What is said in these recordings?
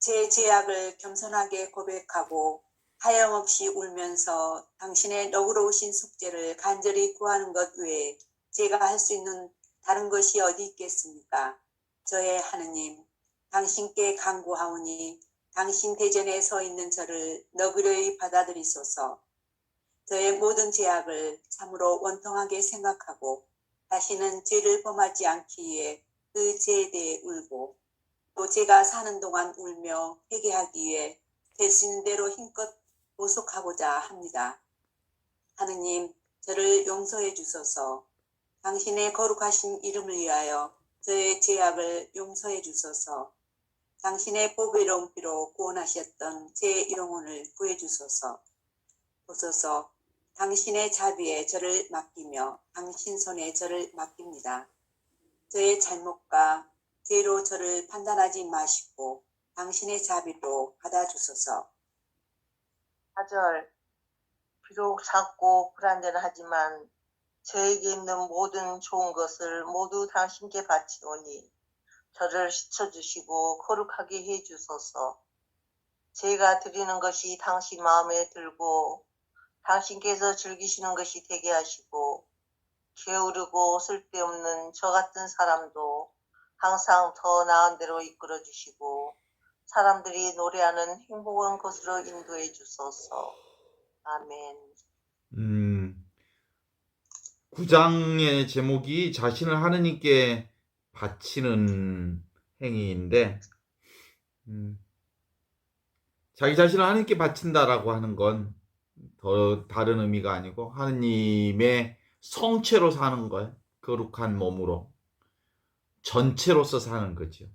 제 죄악을 겸손하게 고백하고 하염없이 울면서 당신의 너그러우신 속죄를 간절히 구하는 것 외에 제가 할 수 있는 다른 것이 어디 있겠습니까? 저의 하느님, 당신께 간구하오니 당신 대전에 서 있는 저를 너그러이 받아들이소서. 저의 모든 죄악을 참으로 원통하게 생각하고 다시는 죄를 범하지 않기 위해 그 죄에 대해 울고 또 제가 사는 동안 울며 회개하기 위해 될 수 있는 대로 힘껏 보속하고자 합니다. 하느님, 저를 용서해 주소서. 당신의 거룩하신 이름을 위하여 저의 죄악을 용서해 주소서. 당신의 보배로운 피로 구원하셨던 제 영혼을 구해 주소서. 보소서, 당신의 자비에 저를 맡기며 당신 손에 저를 맡깁니다. 저의 잘못과 죄로 저를 판단하지 마시고 당신의 자비로 받아주소서. 4절. 비록 작고 불완전하지만 저에게 있는 모든 좋은 것을 모두 당신께 바치오니 저를 씻어주시고 거룩하게 해주소서. 제가 드리는 것이 당신 마음에 들고 당신께서 즐기시는 것이 되게 하시고 게으르고 쓸데없는 저 같은 사람도 항상 더 나은 대로 이끌어 주시고 사람들이 노래하는 행복한 곳으로 인도해 주소서. 아멘. 9장의 제목이 자신을 하느님께 바치는 행위인데, 자기 자신을 하느님께 바친다라고 하는 건 더 다른 의미가 아니고 하느님의 성체로 사는 거예요. 거룩한 몸으로 전체로서 사는 거죠.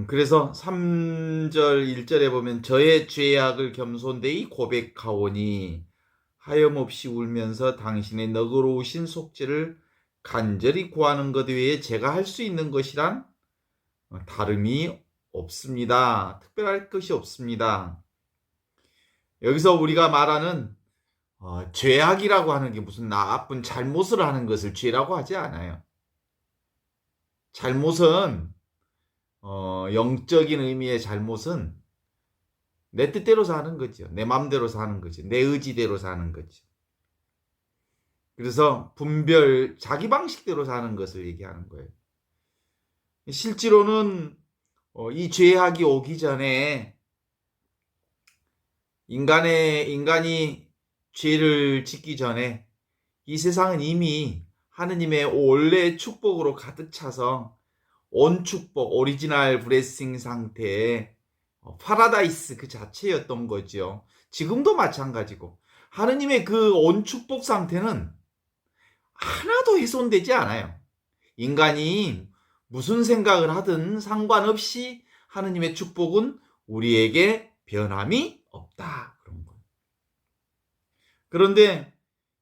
그래서 3절 1절에 보면 저의 죄악을 겸손되이 고백하오니 하염없이 울면서 당신의 너그러우신 속죄를 간절히 구하는 것 외에 제가 할 수 있는 것이란 다름이 없습니다. 특별할 것이 없습니다. 여기서 우리가 말하는 죄악이라고 하는 게 무슨 나쁜 잘못을 하는 것을 죄라고 하지 않아요. 잘못은 영적인 의미의 잘못은 내 뜻대로 사는 거죠. 내 마음대로 사는 거죠. 내 의지대로 사는 거죠. 그래서 분별, 자기 방식대로 사는 것을 얘기하는 거예요. 실제로는 이 죄악이 오기 전에 인간이 죄를 짓기 전에 이 세상은 이미 하느님의 원래 축복으로 가득 차서 온 축복, 오리지널 블레싱 상태의 파라다이스 그 자체였던 거죠. 지금도 마찬가지고 하느님의 그 온 축복 상태는 하나도 훼손되지 않아요. 인간이 무슨 생각을 하든 상관없이 하느님의 축복은 우리에게 변함이 없다. 그런 거예요. 그런데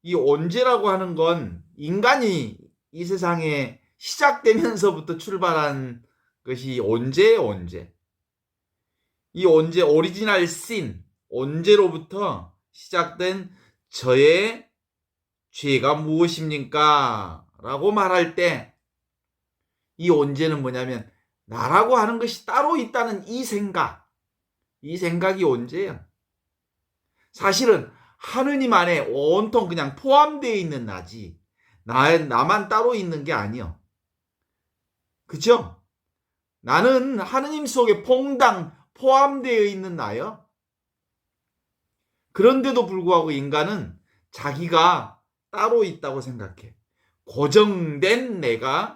이 언제라고 하는 건 인간이 이 세상에 시작되면서부터 출발한 것이 언제? 이 언제 오리지널 신, 언제로부터 시작된 저의 죄가 무엇입니까? 라고 말할 때 이 언제는 뭐냐면 나라고 하는 것이 따로 있다는 이 생각이 언제예요? 사실은 하느님 안에 온통 그냥 포함되어 있는 나지 나만 따로 있는 게 아니요. 그죠? 나는 하느님 속에 퐁당 포함되어 있는 나요. 그런데도 불구하고 인간은 자기가 따로 있다고 생각해. 고정된 내가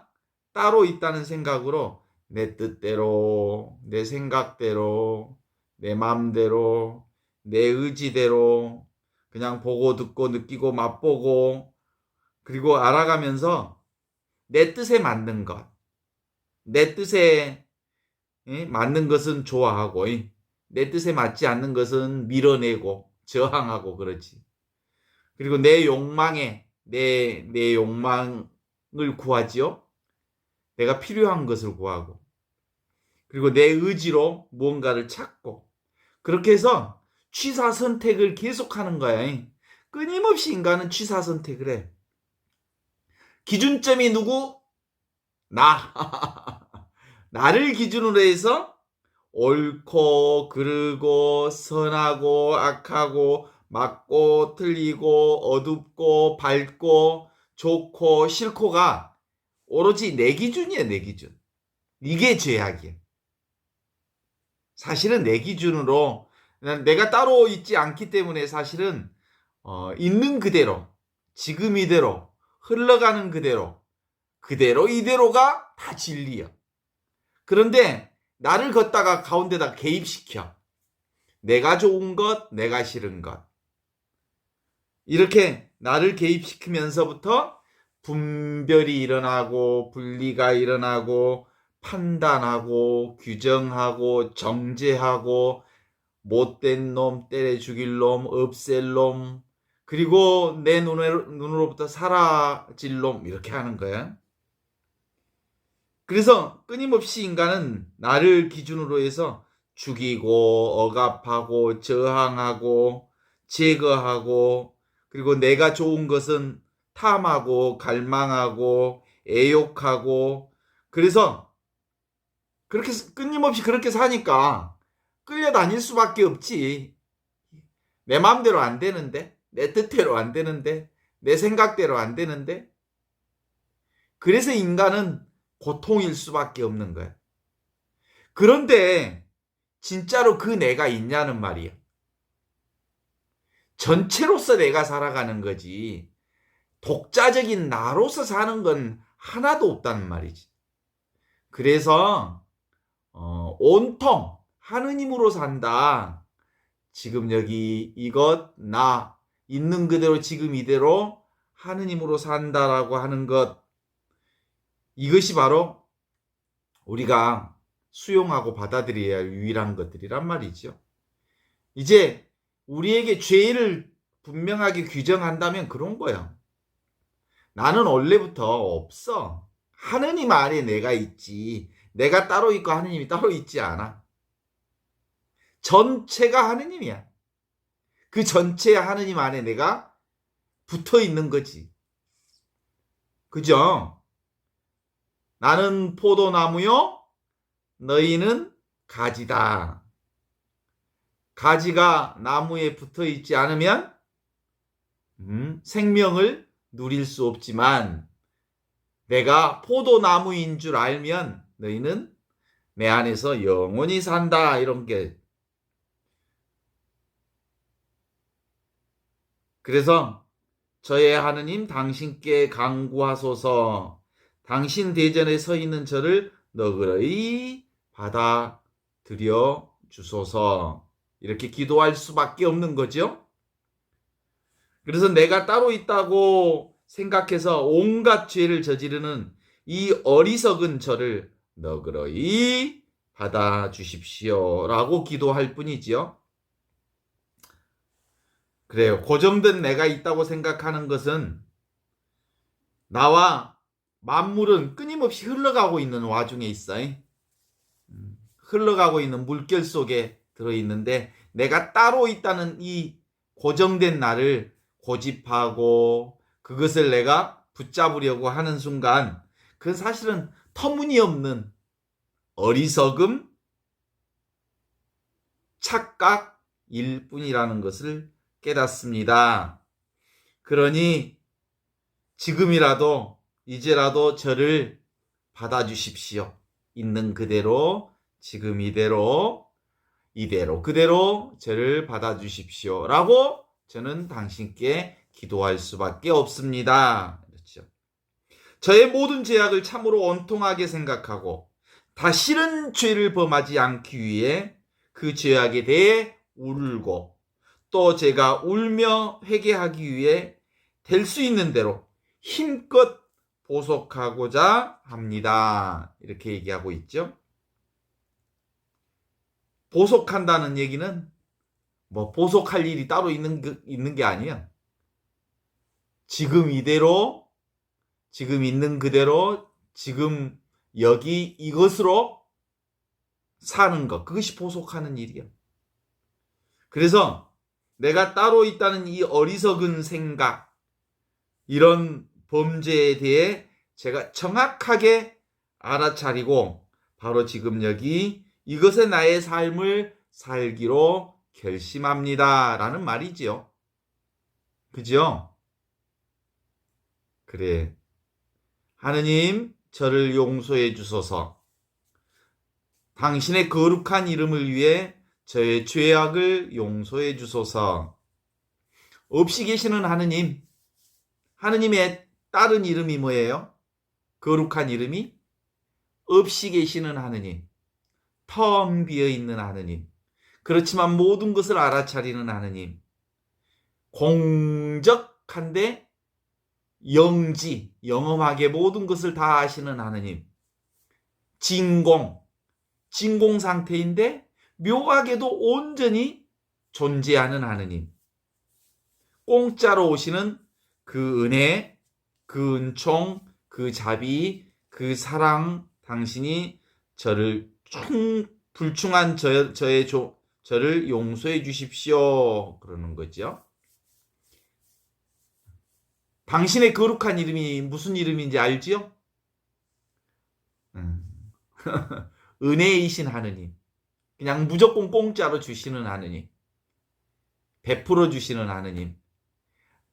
따로 있다는 생각으로 내 뜻대로, 내 생각대로, 내 마음대로, 내 의지대로 그냥 보고 듣고 느끼고 맛보고 그리고 알아가면서 내 뜻에 맞는 것, 내 뜻에 맞는 것은 좋아하고 내 뜻에 맞지 않는 것은 밀어내고 저항하고 그렇지. 그리고 내 욕망에 내 욕망을 구하지요. 내가 필요한 것을 구하고 그리고 내 의지로 무언가를 찾고 그렇게 해서 취사 선택을 계속하는 거야. 끊임없이 인간은 취사 선택을 해. 기준점이 누구? 나. 나를 기준으로 해서 옳고 그르고 선하고 악하고 맞고 틀리고 어둡고 밝고 좋고 싫고가 오로지 내 기준이야, 내 기준. 이게 죄악이야. 사실은 내 기준으로 내가 따로 있지 않기 때문에 사실은 있는 그대로, 지금 이대로, 흘러가는 그대로, 그대로 이대로가 다 진리야. 그런데 나를 걷다가 가운데다 개입시켜. 내가 좋은 것, 내가 싫은 것. 이렇게 나를 개입시키면서부터 분별이 일어나고 분리가 일어나고 판단하고 규정하고 정죄하고 못된 놈, 때려 죽일 놈, 없앨 놈, 그리고 내 눈으로부터 사라질 놈, 이렇게 하는 거야. 그래서 끊임없이 인간은 나를 기준으로 해서 죽이고 억압하고 저항하고 제거하고, 그리고 내가 좋은 것은 탐하고 갈망하고 애욕하고, 그래서 그렇게 끊임없이 그렇게 사니까 끌려다닐 수밖에 없지. 내 마음대로 안 되는데, 내 뜻대로 안 되는데, 내 생각대로 안 되는데. 그래서 인간은 고통일 수밖에 없는 거야. 그런데 진짜로 그 내가 있냐는 말이야. 전체로서 내가 살아가는 거지, 독자적인 나로서 사는 건 하나도 없다는 말이지. 그래서 온통 하느님으로 산다. 지금 여기 이것, 나, 있는 그대로 지금 이대로 하느님으로 산다라고 하는 것, 이것이 바로 우리가 수용하고 받아들여야 할 유일한 것들이란 말이죠. 이제 우리에게 죄를 분명하게 규정한다면 그런 거야. 나는 원래부터 없어. 하느님 안에 내가 있지. 내가 따로 있고 하느님이 따로 있지 않아. 전체가 하느님이야. 그 전체 하느님 안에 내가 붙어 있는 거지. 그죠? 나는 포도나무요, 너희는 가지다. 가지가 나무에 붙어 있지 않으면 생명을 누릴 수 없지만, 내가 포도나무인 줄 알면 너희는 내 안에서 영원히 산다. 이런 게. 그래서 저의 하느님 당신께 간구하소서. 당신 대전에 서 있는 저를 너그러이 받아들여 주소서. 이렇게 기도할 수밖에 없는 거죠. 그래서 내가 따로 있다고 생각해서 온갖 죄를 저지르는 이 어리석은 저를 너그러이 받아주십시오 라고 기도할 뿐이지요. 그래요. 고정된 내가 있다고 생각하는 것은, 나와 만물은 끊임없이 흘러가고 있는 와중에 있어요. 흘러가고 있는 물결 속에 들어있는데, 내가 따로 있다는 이 고정된 나를 고집하고 그것을 내가 붙잡으려고 하는 순간, 그건 사실은 터무니없는 어리석음, 착각일 뿐이라는 것을 깨닫습니다. 그러니 지금이라도, 이제라도 저를 받아주십시오. 있는 그대로, 지금 이대로, 이대로 그대로 저를 받아주십시오 라고 저는 당신께 기도할 수밖에 없습니다. 그렇죠? 저의 모든 죄악을 참으로 원통하게 생각하고 다시는 죄를 범하지 않기 위해 그 죄악에 대해 울고, 또 제가 울며 회개하기 위해 될 수 있는 대로 힘껏 보속하고자 합니다. 이렇게 얘기하고 있죠. 보속한다는 얘기는 뭐 보속할 일이 따로 있는 게 아니야. 지금 이대로, 지금 있는 그대로, 지금 여기 이것으로 사는 것, 그것이 보속하는 일이야. 그래서 내가 따로 있다는 이 어리석은 생각, 이런 범죄에 대해 제가 정확하게 알아차리고 바로 지금 여기 이것에 나의 삶을 살기로 결심합니다. 라는 말이지요. 그죠? 그래. 하느님, 저를 용서해 주소서. 당신의 거룩한 이름을 위해 저의 죄악을 용서해 주소서. 없이 계시는 하느님, 하느님의 다른 이름이 뭐예요? 거룩한 이름이? 없이 계시는 하느님, 텅 비어있는 하느님, 그렇지만 모든 것을 알아차리는 하느님, 공적한데 영험하게 모든 것을 다 아시는 하느님, 진공 상태인데 묘하게도 온전히 존재하는 하느님, 공짜로 오시는 그 은혜, 그 은총, 그 자비, 그 사랑, 당신이 저를 불충한 저를 용서해 주십시오. 그러는 거죠. 당신의 거룩한 이름이 무슨 이름인지 알지요? 은혜이신 하느님. 그냥 무조건 공짜로 주시는 하느님. 베풀어 주시는 하느님.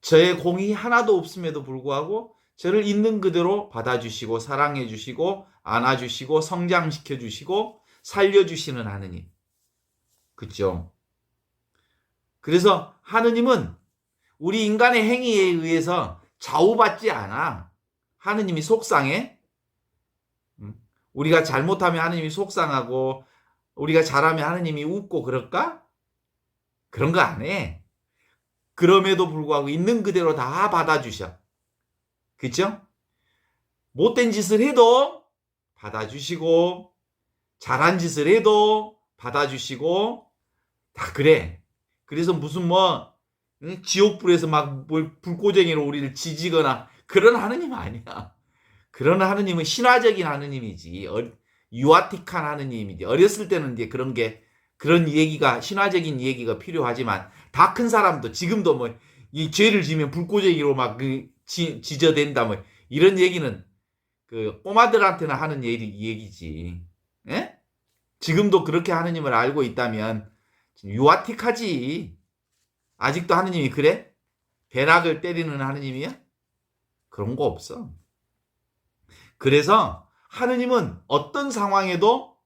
저의 공이 하나도 없음에도 불구하고 저를 있는 그대로 받아주시고 사랑해 주시고 안아주시고 성장시켜 주시고 살려주시는 하느님. 그죠? 그래서 하느님은 우리 인간의 행위에 의해서 좌우받지 않아. 하느님이 속상해? 우리가 잘못하면 하느님이 속상하고 우리가 잘하면 하느님이 웃고 그럴까? 그런 거 안 해. 그럼에도 불구하고 있는 그대로 다 받아주셔. 그쵸? 못된 짓을 해도 받아주시고 잘한 짓을 해도 받아주시고 다 그래. 그래서 무슨 지옥불에서 막 불꽃쟁이로 우리를 지지거나 그런 하느님 아니야. 그런 하느님은 신화적인 하느님이지. 유아틱한 하느님이지. 어렸을 때는 이제 그런 얘기가 신화적인 얘기가 필요하지만 다 큰 사람도 지금도 이 죄를 지면 불꽃쟁이로 막 지저댄다 이런 얘기는 그 꼬마들한테는 하는 얘기지. 예? 지금도 그렇게 하느님을 알고 있다면 유아틱하지. 아직도 하느님이 그래? 배락을 때리는 하느님이야? 그런 거 없어. 그래서 하느님은 어떤 상황에도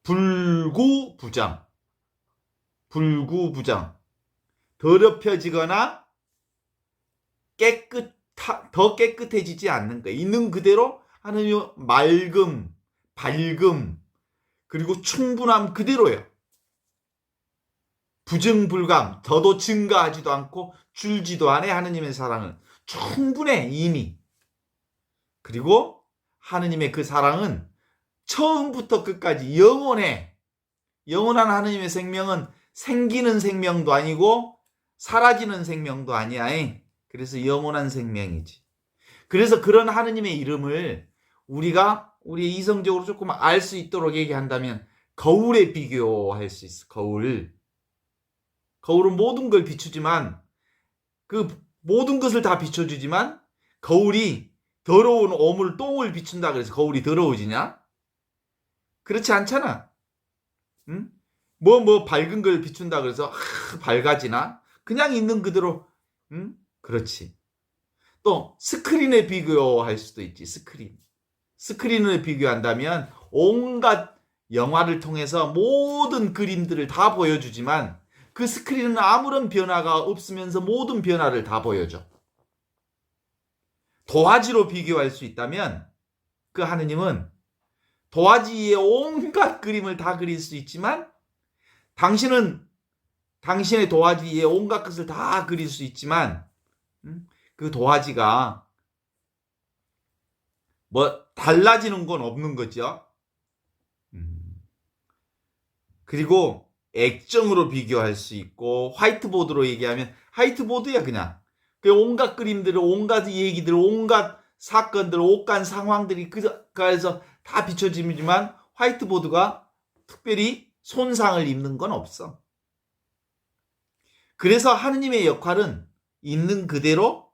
불구부정, 더럽혀지거나 더 깨끗해지지 않는 거예요. 있는 그대로 하느님은 밝음, 그리고 충분함 그대로예요. 부정불감, 더도 증가하지도 않고 줄지도 않아. 하느님의 사랑은 충분해 이미. 그리고 하느님의 그 사랑은 처음부터 끝까지 영원해. 영원한 하느님의 생명은 생기는 생명도 아니고 사라지는 생명도 아니야. 그래서 영원한 생명이지. 그래서 그런 하느님의 이름을 우리 이성적으로 조금 알 수 있도록 얘기한다면 거울에 비교할 수 있어. 거울은 모든 걸 비추지만 그 모든 것을 다 비춰주지만 거울이 더러운 오물 똥을 비춘다 그래서 거울이 더러워지냐? 그렇지 않잖아. 응? 밝은 걸 비춘다 그래서 밝아지나? 그냥 있는 그대로. 응? 그렇지. 또 스크린에 비교할 수도 있지. 스크린을 비교한다면 온갖 영화를 통해서 모든 그림들을 다 보여주지만 그 스크린은 아무런 변화가 없으면서 모든 변화를 다 보여줘. 도화지로 비교할 수 있다면 그 하느님은 도화지에 온갖 그림을 다 그릴 수 있지만 당신은 당신의 도화지에 온갖 것을 다 그릴 수 있지만 그 도화지가 달라지는 건 없는 거죠. 그리고 액정으로 비교할 수 있고 화이트보드로 얘기하면 화이트보드야 그냥. 그 온갖 그림들, 온갖 얘기들, 온갖 사건들, 온갖 상황들이 그래서 다 비춰지지만 화이트보드가 특별히 손상을 입는 건 없어. 그래서 하느님의 역할은 있는 그대로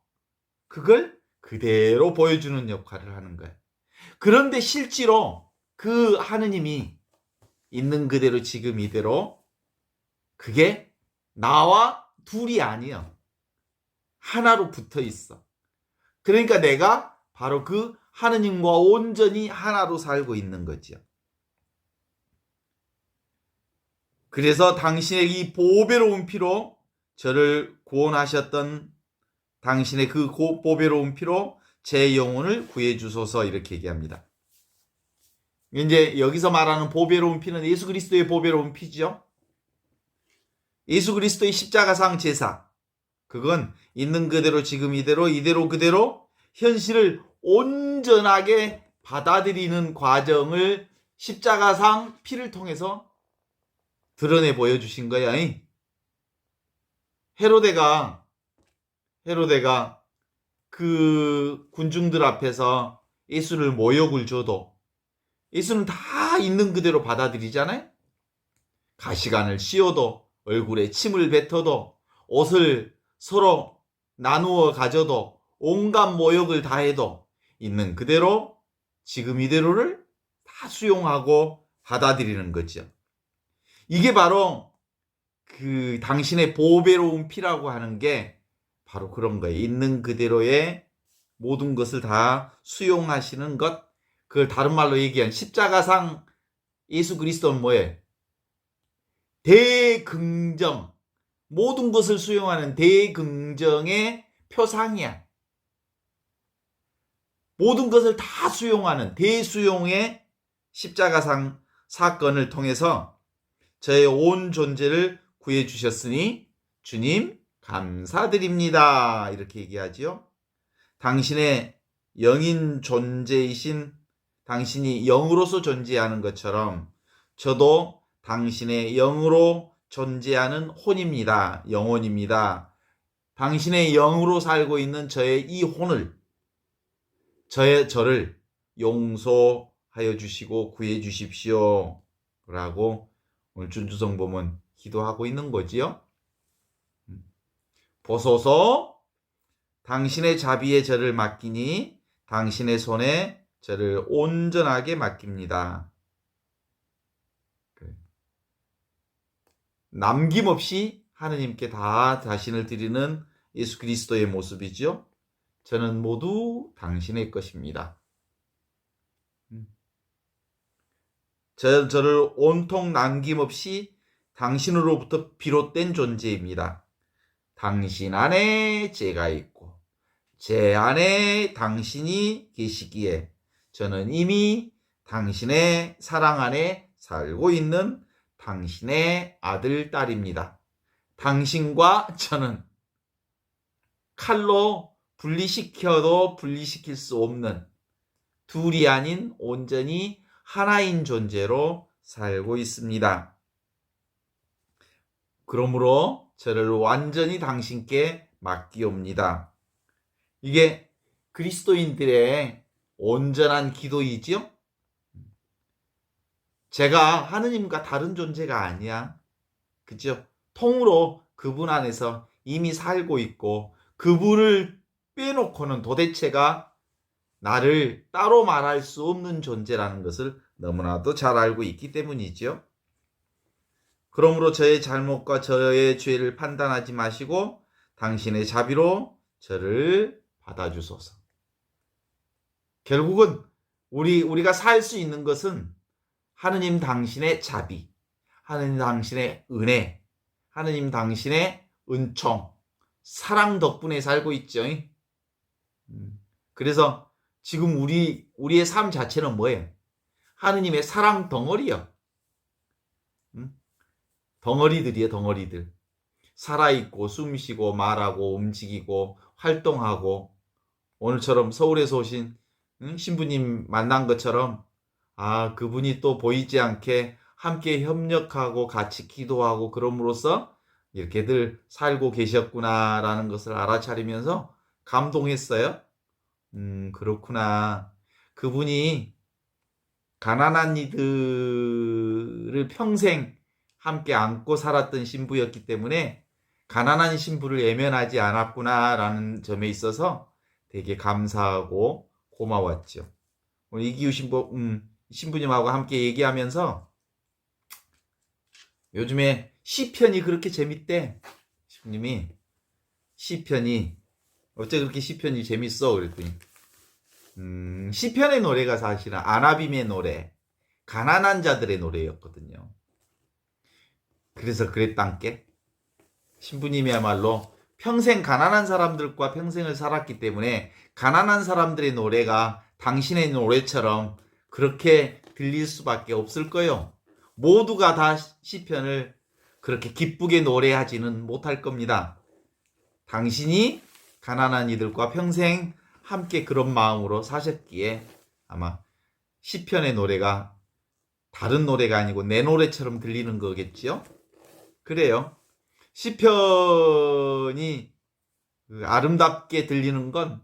그걸 그대로 보여주는 역할을 하는 거예요. 그런데 실제로 그 하느님이 있는 그대로 지금 이대로. 그게 나와 둘이 아니야. 하나로 붙어 있어. 그러니까 내가 바로 그 하느님과 온전히 하나로 살고 있는 거지요. 그래서 당신의 이 보배로운 피로 저를 구원하셨던 당신의 그 보배로운 피로 제 영혼을 구해 주소서 이렇게 얘기합니다. 이제 여기서 말하는 보배로운 피는 예수 그리스도의 보배로운 피죠. 예수 그리스도의 십자가상 제사. 그건 있는 그대로 지금 이대로 그대로 현실을 온전하게 받아들이는 과정을 십자가상 피를 통해서 드러내 보여주신 거야. 헤로데가 그 군중들 앞에서 예수를 모욕을 줘도 예수는 다 있는 그대로 받아들이잖아요. 가시관을 씌워도 얼굴에 침을 뱉어도 옷을 서로 나누어 가져도 온갖 모욕을 다 해도 있는 그대로 지금 이대로를 다 수용하고 받아들이는 거죠. 이게 바로 그 당신의 보배로운 피라고 하는 게 바로 그런 거예요. 있는 그대로의 모든 것을 다 수용하시는 것. 그걸 다른 말로 얘기한 십자가상 예수 그리스도는 뭐예요? 대긍정. 모든 것을 수용하는 대긍정의 표상이야. 모든 것을 다 수용하는 대수용의 십자가상 사건을 통해서 저의 온 존재를 구해 주셨으니 주님 감사드립니다. 이렇게 얘기하지요. 당신의 영인 존재이신 당신이 영으로서 존재하는 것처럼 저도 당신의 영으로 존재하는 혼입니다. 영혼입니다. 당신의 영으로 살고 있는 저의 이 혼을 저를 용서하여 주시고 구해 주십시오. 라고 오늘 준주성범은 기도하고 있는 거지요. 보소서 당신의 자비에 저를 맡기니 당신의 손에 저를 온전하게 맡깁니다. 남김없이 하느님께 다 자신을 드리는 예수 그리스도의 모습이죠. 저는 모두 당신의 것입니다. 저를 온통 남김없이 당신으로부터 비롯된 존재입니다. 당신 안에 제가 있고 제 안에 당신이 계시기에 저는 이미 당신의 사랑 안에 살고 있는 당신의 아들, 딸입니다. 당신과 저는 칼로 분리시켜도 분리시킬 수 없는 둘이 아닌 온전히 하나인 존재로 살고 있습니다. 그러므로 저를 완전히 당신께 맡기옵니다. 이게 그리스도인들의 온전한 기도이지요? 제가 하느님과 다른 존재가 아니야. 그죠? 통으로 그분 안에서 이미 살고 있고 그분을 빼놓고는 도대체가 나를 따로 말할 수 없는 존재라는 것을 너무나도 잘 알고 있기 때문이죠. 그러므로 저의 잘못과 저의 죄를 판단하지 마시고 당신의 자비로 저를 받아주소서. 결국은 우리가 살 수 있는 것은 하느님 당신의 자비, 하느님 당신의 은혜, 하느님 당신의 은총, 사랑 덕분에 살고 있죠. 그래서 지금 우리의 삶 자체는 뭐예요? 하느님의 사랑 덩어리요. 덩어리들이에요, 덩어리들. 살아있고, 숨쉬고, 말하고, 움직이고, 활동하고, 오늘처럼 서울에서 오신 신부님 만난 것처럼, 그분이 또 보이지 않게 함께 협력하고 같이 기도하고 그럼으로써 이렇게들 살고 계셨구나라는 것을 알아차리면서 감동했어요. 그렇구나. 그분이 가난한 이들을 평생 함께 안고 살았던 신부였기 때문에 가난한 신부를 외면하지 않았구나라는 점에 있어서 되게 감사하고 고마웠죠. 오늘 이기우 신부님하고 함께 얘기하면서 요즘에 시편이 그렇게 재밌대. 신부님이 시편이 어째 그렇게 시편이 재밌어? 그랬더니 시편의 노래가 사실은 아나빔의 노래, 가난한 자들의 노래였거든요. 그래서 그랬단께. 신부님이야말로 평생 가난한 사람들과 평생을 살았기 때문에 가난한 사람들의 노래가 당신의 노래처럼 그렇게 들릴 수밖에 없을 거예요. 모두가 다 시편을 그렇게 기쁘게 노래하지는 못할 겁니다. 당신이 가난한 이들과 평생 함께 그런 마음으로 사셨기에 아마 시편의 노래가 다른 노래가 아니고 내 노래처럼 들리는 거겠지요? 그래요. 시편이 아름답게 들리는 건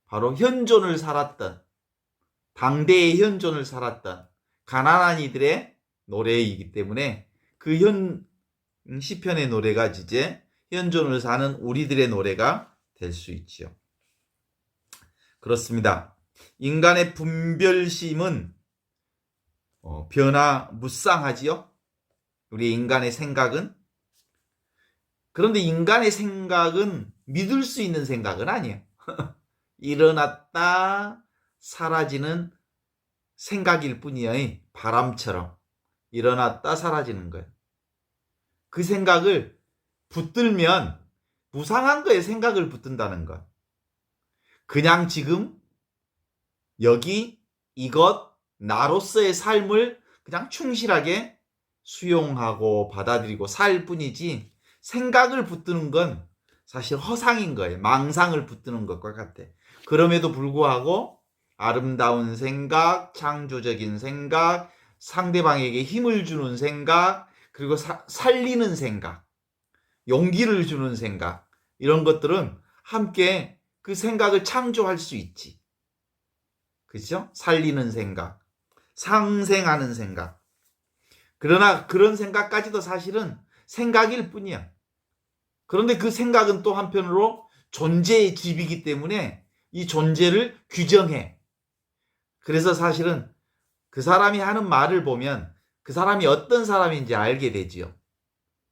바로 현존을 살았던, 당대의 현존을 살았던 가난한 이들의 노래이기 때문에 그 시편의 노래가 이제 현존을 사는 우리들의 노래가 될 수 있지요. 그렇습니다. 인간의 분별심은 변화무쌍하지요. 우리 인간의 생각은. 그런데 인간의 생각은 믿을 수 있는 생각은 아니에요. 일어났다 사라지는 생각일 뿐이에요. 바람처럼 일어났다 사라지는 거예요. 그 생각을 붙들면 무상한 거에 생각을 붙든다는 것. 그냥 지금 여기 이것 나로서의 삶을 그냥 충실하게 수용하고 받아들이고 살 뿐이지 생각을 붙드는 건 사실 허상인 거예요. 망상을 붙드는 것과 같아. 그럼에도 불구하고 아름다운 생각, 창조적인 생각, 상대방에게 힘을 주는 생각, 그리고 살리는 생각, 용기를 주는 생각, 이런 것들은 함께 그 생각을 창조할 수 있지. 그렇죠? 살리는 생각, 상생하는 생각. 그러나 그런 생각까지도 사실은 생각일 뿐이야. 그런데 그 생각은 또 한편으로 존재의 집이기 때문에 이 존재를 규정해. 그래서 사실은 그 사람이 하는 말을 보면 그 사람이 어떤 사람인지 알게 되지요.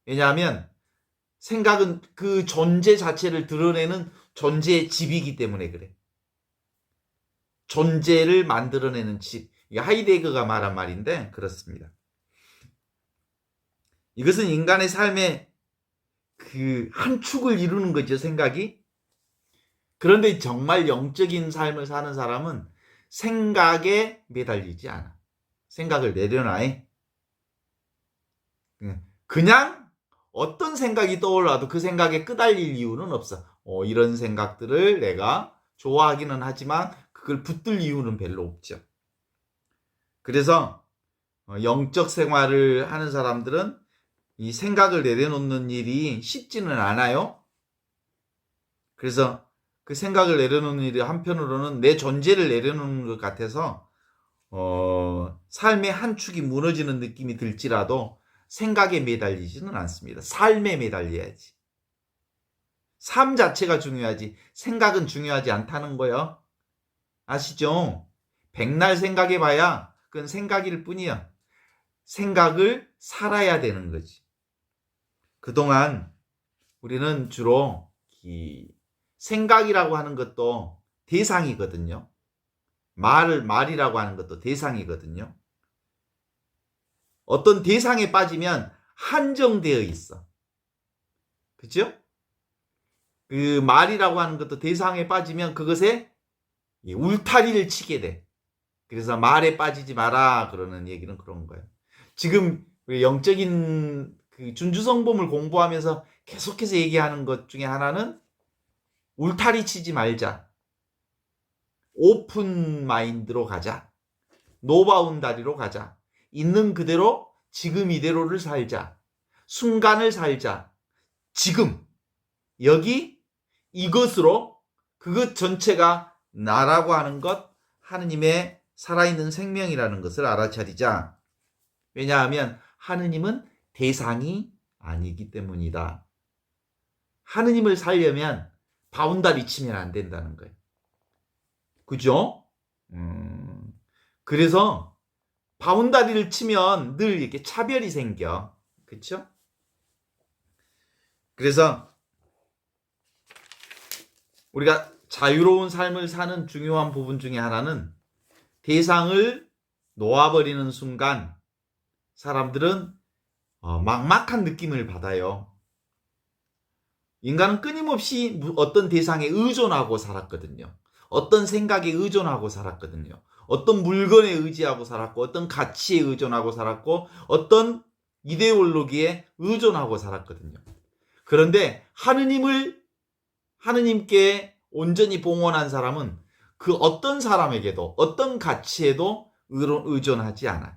왜냐하면 생각은 그 존재 자체를 드러내는 존재의 집이기 때문에 그래. 존재를 만들어내는 집. 이게 하이데거가 말한 말인데 그렇습니다. 이것은 인간의 삶의 그 한 축을 이루는 거죠, 생각이. 그런데 정말 영적인 삶을 사는 사람은 생각에 매달리지 않아. 생각을 내려놔. 그냥 어떤 생각이 떠올라도 그 생각에 끄달릴 이유는 없어. 이런 생각들을 내가 좋아하기는 하지만 그걸 붙들 이유는 별로 없죠. 그래서 영적 생활을 하는 사람들은 이 생각을 내려놓는 일이 쉽지는 않아요. 그래서 그 생각을 내려놓는 일이 한편으로는 내 존재를 내려놓는 것 같아서 삶의 한 축이 무너지는 느낌이 들지라도 생각에 매달리지는 않습니다. 삶에 매달려야지. 삶 자체가 중요하지 생각은 중요하지 않다는 거예요. 아시죠? 백날 생각해봐야 그건 생각일 뿐이야. 생각을 살아야 되는 거지. 그동안 우리는 주로 생각이라고 하는 것도 대상이거든요. 말이라고 하는 것도 대상이거든요. 어떤 대상에 빠지면 한정되어 있어. 그죠? 그 말이라고 하는 것도 대상에 빠지면 그것에 울타리를 치게 돼. 그래서 말에 빠지지 마라 그러는 얘기는 그런 거예요. 지금 영적인 그 준주성범을 공부하면서 계속해서 얘기하는 것 중에 하나는 울타리 치지 말자. 오픈 마인드로 가자. 노바운다리로 가자. 있는 그대로 지금 이대로를 살자. 순간을 살자. 지금 여기 이것으로 그것 전체가 나라고 하는 것 하느님의 살아있는 생명이라는 것을 알아차리자. 왜냐하면 하느님은 대상이 아니기 때문이다. 하느님을 살려면 바운다리 치면 안 된다는 거예요. 그죠? 그래서 바운다리를 치면 늘 이렇게 차별이 생겨. 그렇죠? 그래서 우리가 자유로운 삶을 사는 중요한 부분 중에 하나는 대상을 놓아버리는 순간 사람들은 막막한 느낌을 받아요. 인간은 끊임없이 어떤 대상에 의존하고 살았거든요. 어떤 생각에 의존하고 살았거든요. 어떤 물건에 의지하고 살았고, 어떤 가치에 의존하고 살았고, 어떤 이데올로기에 의존하고 살았거든요. 그런데 하느님께 온전히 봉헌한 사람은 그 어떤 사람에게도, 어떤 가치에도 의존하지 않아요.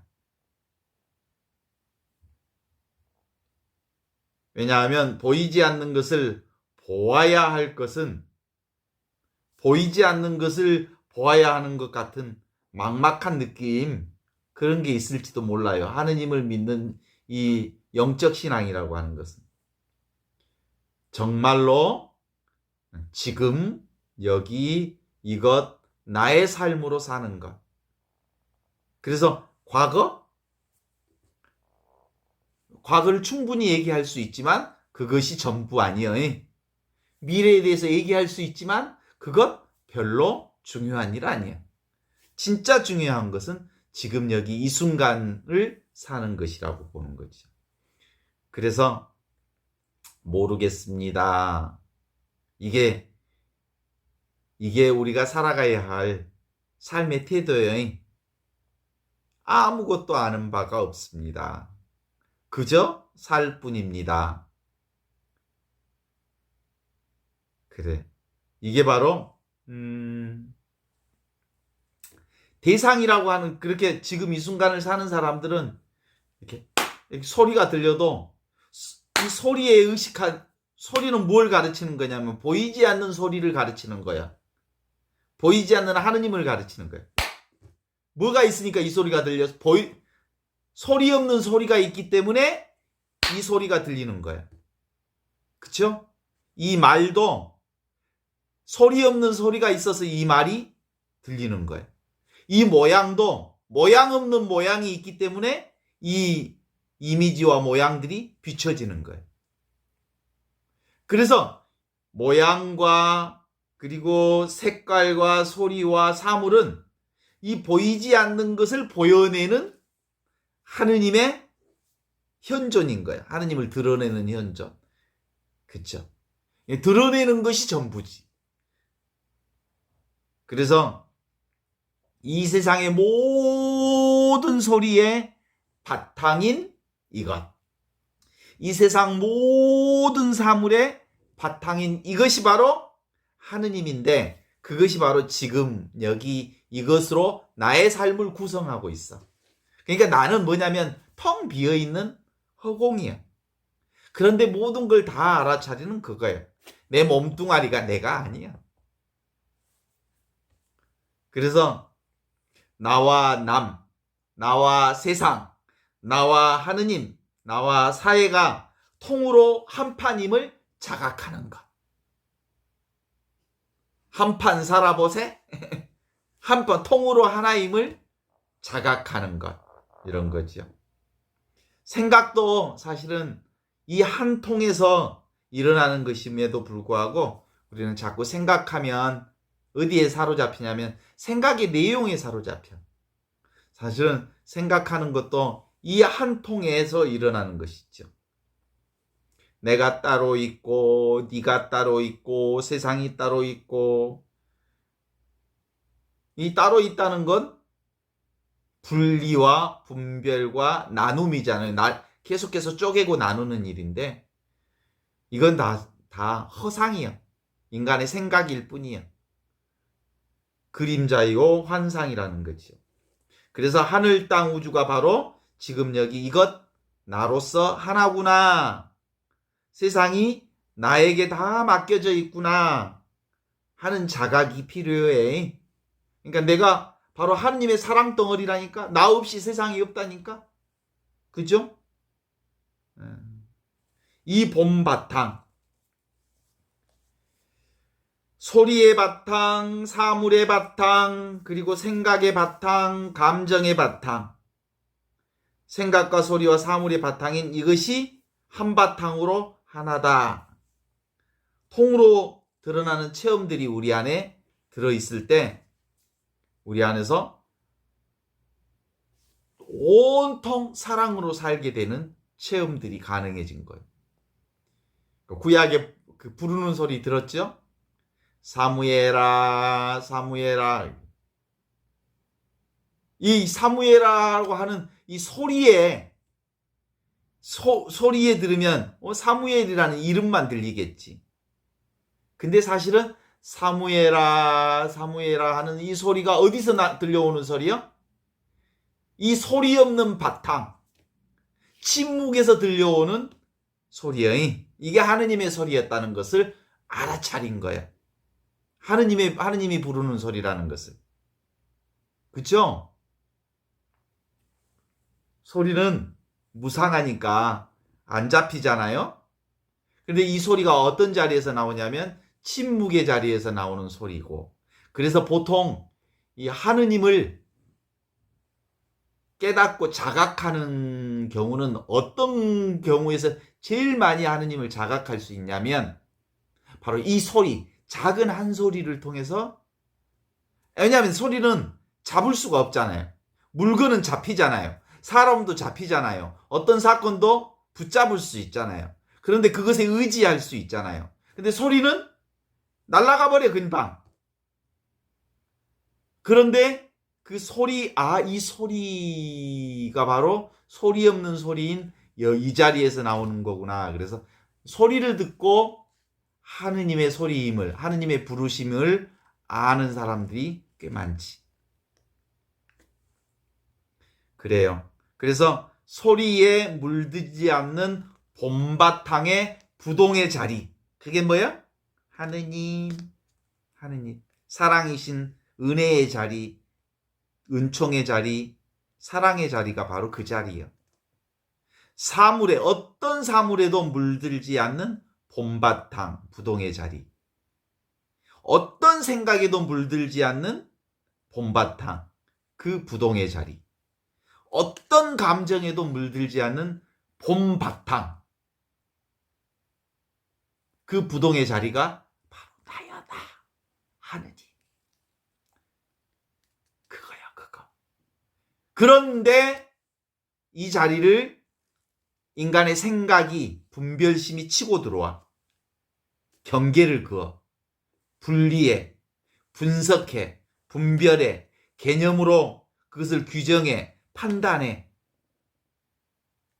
왜냐하면 보이지 않는 것을 보아야 할 것은 보이지 않는 것을 보아야 하는 것 같은 막막한 느낌, 그런 게 있을지도 몰라요. 하느님을 믿는 이 영적 신앙이라고 하는 것은 정말로 지금 여기 이것 나의 삶으로 사는 것. 그래서 과거를 충분히 얘기할 수 있지만 그것이 전부 아니에요. 미래에 대해서 얘기할 수 있지만 그것 별로 중요한 일 아니에요. 진짜 중요한 것은 지금 여기 이 순간을 사는 것이라고 보는 거죠. 그래서 모르겠습니다. 이게 우리가 살아가야 할 삶의 태도예요. 아무것도 아는 바가 없습니다. 그저 살 뿐입니다. 그래. 이게 바로 대상이라고 하는, 그렇게 지금 이 순간을 사는 사람들은 이렇게 소리가 들려도 이 소리에 소리는 뭘 가르치는 거냐면 보이지 않는 소리를 가르치는 거야. 보이지 않는 하느님을 가르치는 거야. 뭐가 있으니까 이 소리가 들려서 소리 없는 소리가 있기 때문에 이 소리가 들리는 거야. 그쵸? 이 말도 소리 없는 소리가 있어서 이 말이 들리는 거야. 이 모양도 모양 없는 모양이 있기 때문에 이 이미지와 모양들이 비춰지는 거예요. 그래서 모양과 그리고 색깔과 소리와 사물은 이 보이지 않는 것을 보여내는 하느님의 현존인 거예요. 하느님을 드러내는 현존. 그렇죠? 드러내는 것이 전부지. 그래서 이 세상의 모든 소리의 바탕인 이것, 이 세상 모든 사물의 바탕인 이것이 바로 하느님인데, 그것이 바로 지금 여기 이것으로 나의 삶을 구성하고 있어. 그러니까 나는 뭐냐면 텅 비어있는 허공이야. 그런데 모든 걸 다 알아차리는 그거예요. 내 몸뚱아리가 내가 아니야. 그래서 나와 나와 세상, 나와 하느님, 나와 사회가 통으로 한판임을 자각하는 것. 한판 살아보세? 한판 통으로 하나임을 자각하는 것. 이런 거죠. 생각도 사실은 이 한 통에서 일어나는 것임에도 불구하고 우리는 자꾸 생각하면 어디에 사로잡히냐면 생각의 내용에 사로잡혀. 사실은 생각하는 것도 이 한 통에서 일어나는 것이죠. 내가 따로 있고 네가 따로 있고 세상이 따로 있고, 이 따로 있다는 건 분리와 분별과 나눔이잖아요. 계속해서 쪼개고 나누는 일인데 이건 다 허상이야. 인간의 생각일 뿐이야. 그림자이고 환상이라는 거죠. 그래서 하늘 땅 우주가 바로 지금 여기 이것 나로서 하나구나, 세상이 나에게 다 맡겨져 있구나 하는 자각이 필요해. 그러니까 내가 바로 하느님의 사랑 덩어리라니까. 나 없이 세상이 없다니까. 그죠? 이 봄 바탕, 소리의 바탕, 사물의 바탕, 그리고 생각의 바탕, 감정의 바탕, 생각과 소리와 사물의 바탕인 이것이 한바탕으로 하나다. 통으로 드러나는 체험들이 우리 안에 들어있을 때 우리 안에서 온통 사랑으로 살게 되는 체험들이 가능해진 거예요. 구약의 그 부르는 소리 들었죠? 사무엘아, 사무엘아. 이 사무엘아라고 하는 이 소리에 소리에 들으면 사무엘이라는 이름만 들리겠지. 근데 사실은 사무엘아, 사무엘아 하는 이 소리가 어디서 들려오는 소리요? 이 소리 없는 바탕, 침묵에서 들려오는 소리예요. 이게 하느님의 소리였다는 것을 알아차린 거예요. 하느님이 부르는 소리라는 것을. 그렇죠? 소리는 무상하니까 안 잡히잖아요. 근데 이 소리가 어떤 자리에서 나오냐면 침묵의 자리에서 나오는 소리고, 그래서 보통 이 하느님을 깨닫고 자각하는 경우는 어떤 경우에서 제일 많이 하느님을 자각할 수 있냐면 바로 이 소리, 작은 한 소리를 통해서. 왜냐하면 소리는 잡을 수가 없잖아요. 물건은 잡히잖아요. 사람도 잡히잖아요. 어떤 사건도 붙잡을 수 있잖아요. 그런데 그것에 의지할 수 있잖아요. 근데 소리는 날아가 버려 금방. 그런데 그 소리, 이 소리가 바로 소리 없는 소리인 이 자리에서 나오는 거구나. 그래서 소리를 듣고 하느님의 소리임을, 하느님의 부르심을 아는 사람들이 꽤 많지. 그래요. 그래서 소리에 물들지 않는 봄바탕의 부동의 자리. 그게 뭐야? 하느님. 사랑이신 은혜의 자리, 은총의 자리, 사랑의 자리가 바로 그 자리예요. 사물에, 어떤 사물에도 물들지 않는 봄바탕, 부동의 자리. 어떤 생각에도 물들지 않는 봄바탕, 그 부동의 자리. 어떤 감정에도 물들지 않는 봄바탕, 그 부동의 자리가 바로 나야, 나. 하느님. 그거야, 그거. 그런데 이 자리를 인간의 생각이, 분별심이 치고 들어와. 경계를 그어. 분리해. 분석해. 분별해. 개념으로 그것을 규정해. 판단해.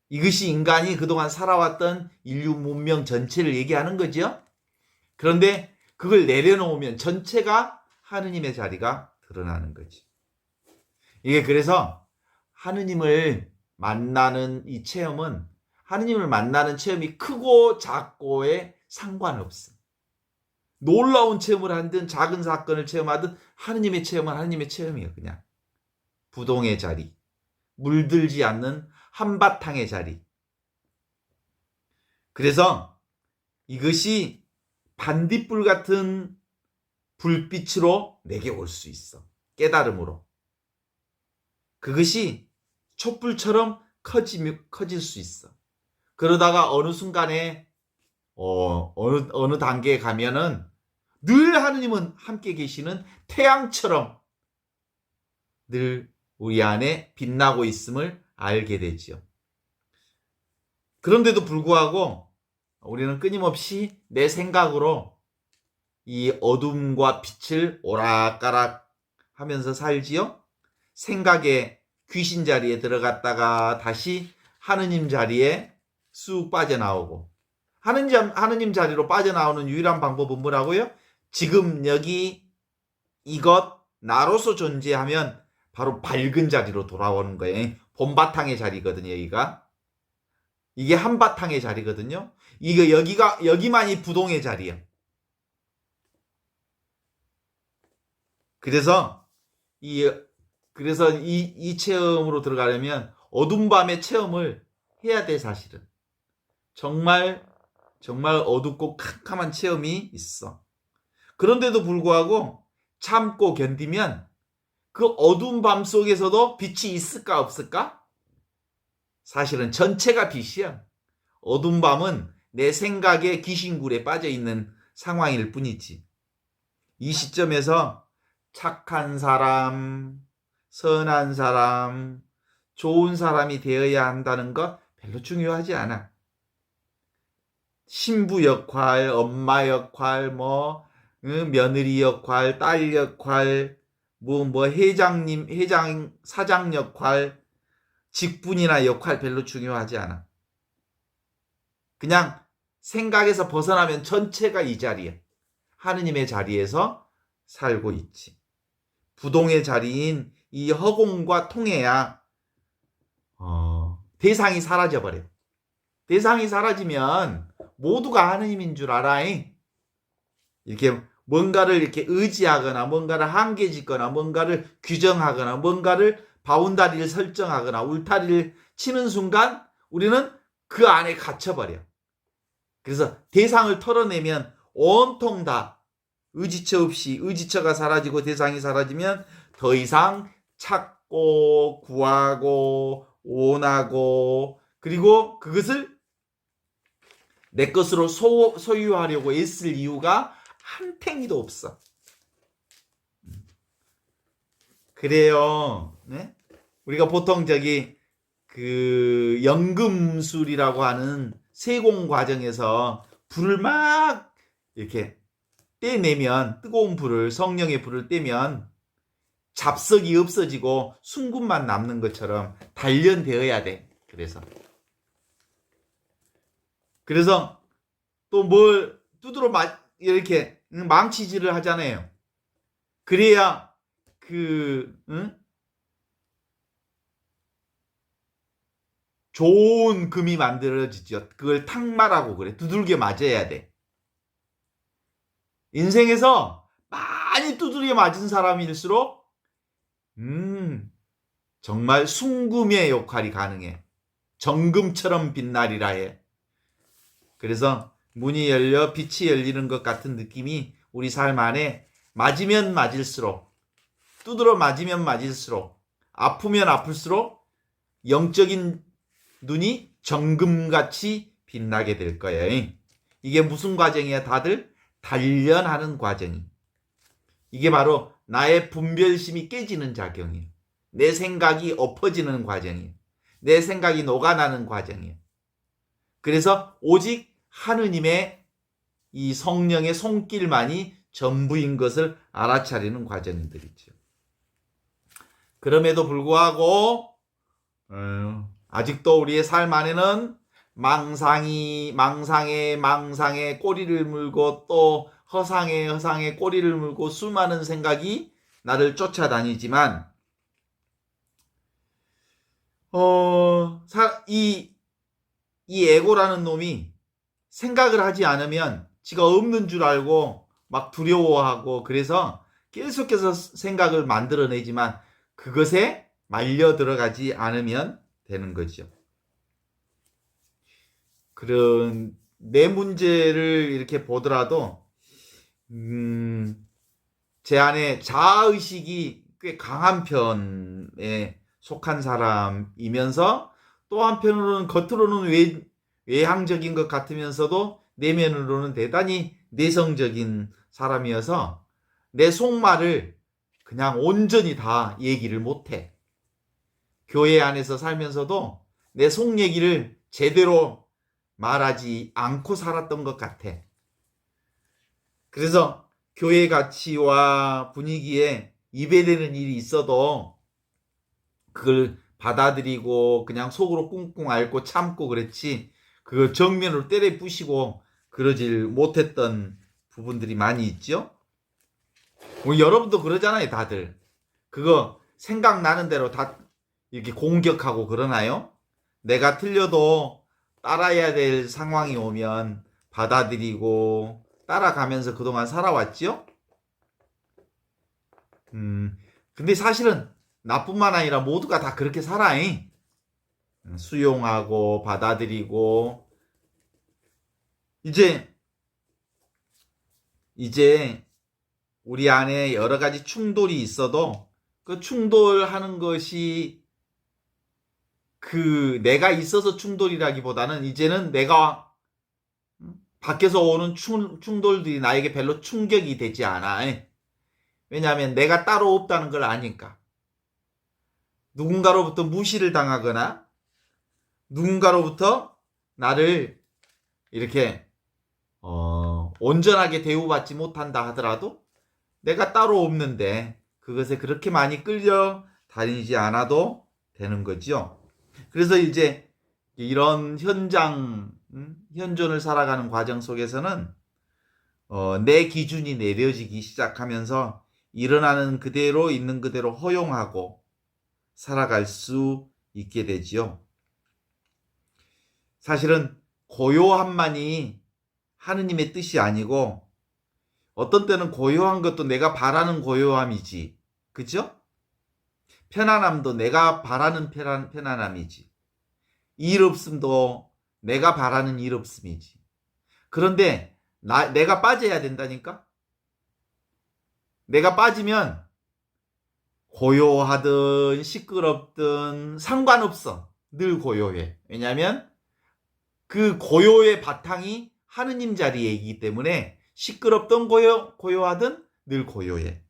이것이 인간이 그동안 살아왔던 인류 문명 전체를 얘기하는 거죠. 그런데 그걸 내려놓으면 전체가 하느님의 자리가 드러나는 거지. 이게 그래서 하느님을 만나는 이 체험은, 하느님을 만나는 체험이 크고 작고에 상관없어. 놀라운 체험을 하든 작은 사건을 체험하든 하느님의 체험은 하느님의 체험이에요. 그냥 부동의 자리, 물들지 않는 한바탕의 자리. 그래서 이것이 반딧불 같은 불빛으로 내게 올 수 있어. 깨달음으로. 그것이 촛불처럼 커질 수 있어. 그러다가 어느 순간에 어느 단계에 가면은 늘 하느님은 함께 계시는 태양처럼 늘 우리 안에 빛나고 있음을 알게 되지요. 그런데도 불구하고 우리는 끊임없이 내 생각으로 이 어둠과 빛을 오락가락 하면서 살지요. 생각의 귀신 자리에 들어갔다가 다시 하느님 자리에 쑥 빠져나오고, 하느님 자리로 빠져나오는 유일한 방법은 뭐라고요? 지금 여기 이것 나로서 존재하면 바로 밝은 자리로 돌아오는 거예요. 봄바탕의 자리거든요. 이게 한바탕의 자리거든요. 여기만이 부동의 자리야. 그래서 이 체험으로 들어가려면 어둠 밤의 체험을 해야 돼. 사실은 정말 어둡고 캄캄한 체험이 있어. 그런데도 불구하고 참고 견디면 그 어두운 밤 속에서도 빛이 있을까 없을까? 사실은 전체가 빛이야. 어두운 밤은 내 생각의 귀신굴에 빠져 있는 상황일 뿐이지. 이 시점에서 착한 사람, 선한 사람, 좋은 사람이 되어야 한다는 거 별로 중요하지 않아. 신부 역할, 엄마 역할, 며느리 역할, 딸 역할, 사장 역할, 직분이나 역할 별로 중요하지 않아. 그냥 생각에서 벗어나면 전체가 이 자리야. 하느님의 자리에서 살고 있지. 부동의 자리인 이 허공과 통해야 대상이 사라져버려. 대상이 사라지면 모두가 하느님인 줄 알아. 이렇게 뭔가를 이렇게 의지하거나 뭔가를 한계 짓거나 뭔가를 규정하거나 뭔가를 바운다리를 설정하거나 울타리를 치는 순간 우리는 그 안에 갇혀버려. 그래서 대상을 털어내면 온통 다 의지처 없이 의지처가 사라지고 대상이 사라지면 더 이상 찾고 구하고 원하고 그리고 그것을 내 것으로 소유하려고 애쓸 이유가 한 팽이도 없어. 그래요. 네? 우리가 보통 그 연금술이라고 하는 세공 과정에서 불을 막 이렇게 떼내면 뜨거운 불을 성령의 불을 떼면 잡석이 없어지고 순금만 남는 것처럼 단련되어야 돼. 그래서 또 뭘 두드러 이렇게 망치질을 하잖아요. 그래야 좋은 금이 만들어지죠. 그걸 탁말하고 그래. 두들겨 맞아야 돼. 인생에서 많이 두들겨 맞은 사람일수록 정말 순금의 역할이 가능해. 정금처럼 빛나리라 해. 그래서 문이 열려 빛이 열리는 것 같은 느낌이 우리 삶 안에 맞으면 맞을수록 두드러 맞으면 맞을수록 아프면 아플수록 영적인 눈이 정금같이 빛나게 될 거예요. 이게 무슨 과정이야? 다들 단련하는 과정이. 이게 바로 나의 분별심이 깨지는 작용이에요. 내 생각이 엎어지는 과정이에요. 내 생각이 녹아나는 과정이에요. 그래서 오직 하느님의 이 성령의 손길만이 전부인 것을 알아차리는 과정들이죠. 그럼에도 불구하고 아직도 우리의 삶 안에는 망상에 꼬리를 물고 또 허상에 꼬리를 물고 수많은 생각이 나를 쫓아다니지만 이 에고라는 놈이 생각을 하지 않으면 지가 없는 줄 알고 막 두려워하고 그래서 계속해서 생각을 만들어내지만 그것에 말려 들어가지 않으면 되는 거죠. 그런 내 문제를 이렇게 보더라도 제 안에 자아의식이 꽤 강한 편에 속한 사람이면서 또 한편으로는 겉으로는 외향적인 것 같으면서도 내면으로는 대단히 내성적인 사람이어서 내 속말을 그냥 온전히 다 얘기를 못해. 교회 안에서 살면서도 내 속 얘기를 제대로 말하지 않고 살았던 것 같아. 그래서 교회 가치와 분위기에 이배되는 일이 있어도 그걸 받아들이고 그냥 속으로 꿍꿍 앓고 참고 그랬지 그걸 정면으로 때려 부시고 그러질 못했던 부분들이 많이 있죠. 여러분도 그러잖아요. 다들 그거 생각나는 대로 다 이렇게 공격하고 그러나요? 내가 틀려도 따라야 될 상황이 오면 받아들이고 따라가면서 그동안 살아왔죠? 근데 사실은 나뿐만 아니라 모두가 다 그렇게 살아. 수용하고 받아들이고 이제 우리 안에 여러 가지 충돌이 있어도 그 충돌하는 것이 그 내가 있어서 충돌이라기보다는 이제는 내가 밖에서 오는 충돌들이 나에게 별로 충격이 되지 않아. 왜냐하면 내가 따로 없다는 걸 아니까. 누군가로부터 무시를 당하거나 누군가로부터 나를 이렇게 온전하게 대우받지 못한다 하더라도 내가 따로 없는데 그것에 그렇게 많이 끌려 다니지 않아도 되는 거지요. 그래서 이제 이런 현존을 살아가는 과정 속에서는 내 기준이 내려지기 시작하면서 일어나는 그대로 있는 그대로 허용하고 살아갈 수 있게 되지요. 사실은 고요함만이 하느님의 뜻이 아니고 어떤 때는 고요한 것도 내가 바라는 고요함이지. 그죠? 편안함도 내가 바라는 편안함이지. 일 없음도 내가 바라는 일 없음이지. 그런데 내가 빠져야 된다니까? 내가 빠지면 고요하든 시끄럽든 상관없어. 늘 고요해. 왜냐하면 그 고요의 바탕이 하느님 자리에 있기 때문에 시끄럽든 고요하든 늘 고요해.